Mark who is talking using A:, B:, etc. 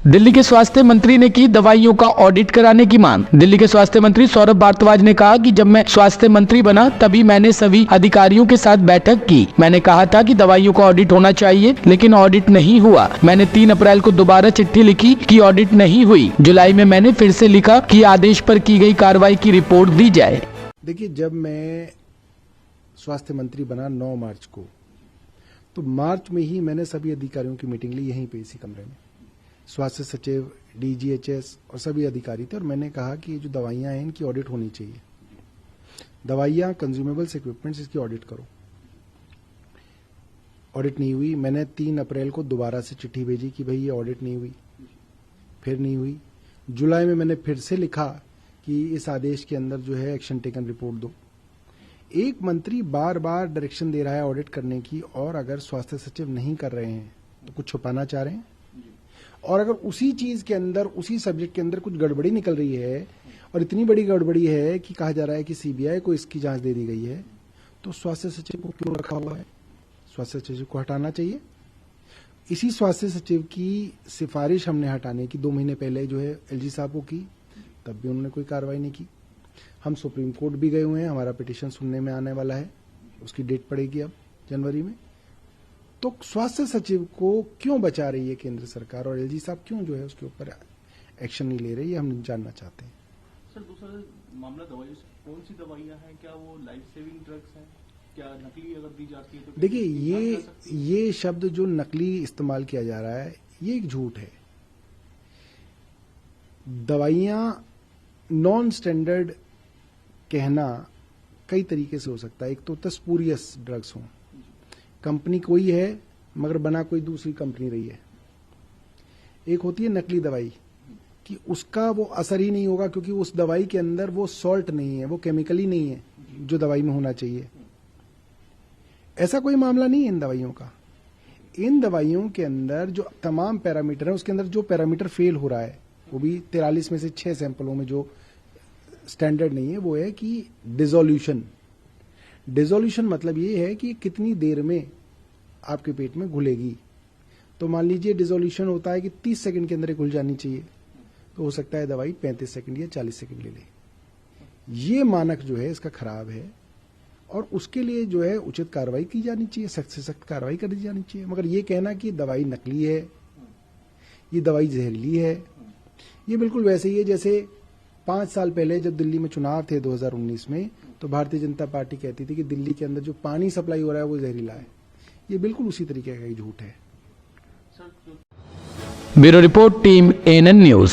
A: दिल्ली के स्वास्थ्य मंत्री ने की दवाइयों का ऑडिट कराने की मांग। दिल्ली के स्वास्थ्य मंत्री सौरभ भारद्वाज ने कहा कि जब मैं स्वास्थ्य मंत्री बना तभी मैंने सभी अधिकारियों के साथ बैठक की। मैंने कहा था कि दवाइयों का ऑडिट होना चाहिए, लेकिन ऑडिट नहीं हुआ। मैंने 3 अप्रैल को दोबारा चिट्ठी लिखी कि ऑडिट नहीं हुई। जुलाई में मैंने फिर से लिखा कि आदेश पर की गई कार्रवाई की रिपोर्ट दी जाए।
B: देखिए, जब मैं स्वास्थ्य मंत्री बना 9 मार्च को, तो मार्च में ही मैंने सभी अधिकारियों की मीटिंग ली यहीं पे इसी कमरे में। स्वास्थ्य सचिव, डीजीएचएस और सभी अधिकारी थे और मैंने कहा कि ये जो दवाइयां हैं इनकी ऑडिट होनी चाहिए। दवाइयां, कंज्यूमेबल्स, इक्विपमेंट्स, इसकी ऑडिट करो। ऑडिट नहीं हुई। मैंने 3 अप्रैल को दोबारा से चिट्ठी भेजी कि भाई ये ऑडिट नहीं हुई, फिर नहीं हुई। जुलाई में मैंने फिर से लिखा कि इस आदेश के अंदर जो है एक्शन टेकन रिपोर्ट दो। एक मंत्री बार बार डायरेक्शन दे रहा है ऑडिट करने की, और अगर स्वास्थ्य सचिव नहीं कर रहे हैं तो कुछ छुपाना चाह रहे हैं। और अगर उसी चीज के अंदर, उसी सब्जेक्ट के अंदर कुछ गड़बड़ी निकल रही है और इतनी बड़ी गड़बड़ी है कि कहा जा रहा है कि सीबीआई को इसकी जांच दे दी गई है, तो स्वास्थ्य सचिव को क्यों रखा हुआ है? स्वास्थ्य सचिव को हटाना चाहिए। इसी स्वास्थ्य सचिव की सिफारिश हमने हटाने की 2 महीने पहले जो है एलजी साहब को की, तब भी उन्होंने कोई कार्रवाई नहीं की। हम सुप्रीम कोर्ट भी गए हुए हैं, हमारा पिटीशन सुनने में आने वाला है, उसकी डेट पड़ेगी अब जनवरी में। तो स्वास्थ्य सचिव को क्यों बचा रही है केंद्र सरकार, और एलजी साहब क्यों जो है उसके ऊपर एक्शन नहीं ले रही है, हम जानना चाहते हैं।
C: सर, दूसरा मामला दवाइयों से, कौन सी दवाइयां हैं, क्या वो लाइफ सेविंग ड्रग्स हैं, क्या नकली अगर दी जाती है तो?
B: देखिए, ये शब्द जो नकली इस्तेमाल किया जा रहा है ये एक झूठ है। दवाइयां नॉन स्टैंडर्ड कहना कई तरीके से हो सकता है। एक तो स्पूरियस ड्रग्स हो, कंपनी कोई है मगर बना कोई दूसरी कंपनी रही है। एक होती है नकली दवाई कि उसका वो असर ही नहीं होगा क्योंकि उस दवाई के अंदर वो सॉल्ट नहीं है, वो केमिकल ही नहीं है जो दवाई में होना चाहिए। ऐसा कोई मामला नहीं है इन दवाइयों का। इन दवाइयों के अंदर जो तमाम पैरामीटर है, उसके अंदर जो पैरामीटर फेल हो रहा है, वो भी 43 में से 6 सैंपलों में जो स्टैंडर्ड नहीं है, वो है कि डिसोल्यूशन। डिसोल्यूशन मतलब ये है कि कितनी देर में आपके पेट में घुलेगी। तो मान लीजिए डिसोल्यूशन होता है कि 30 सेकंड के अंदर घुल जानी चाहिए, तो हो सकता है दवाई 35 सेकंड या 40 सेकंड ले ले। ये मानक जो है इसका खराब है और उसके लिए जो है उचित कार्रवाई की जानी चाहिए, सख्त से सख्त कार्रवाई कर दी जानी चाहिए। मगर ये कहना कि दवाई नकली है, ये दवाई जहरीली है, ये बिल्कुल वैसे ही है जैसे 5 साल पहले जब दिल्ली में चुनाव थे 2019 में, तो भारतीय जनता पार्टी कहती थी कि दिल्ली के अंदर जो पानी सप्लाई हो रहा है वो जहरीला है। ये बिल्कुल उसी तरीके का झूठ है।
A: Bureau report, team ANN news.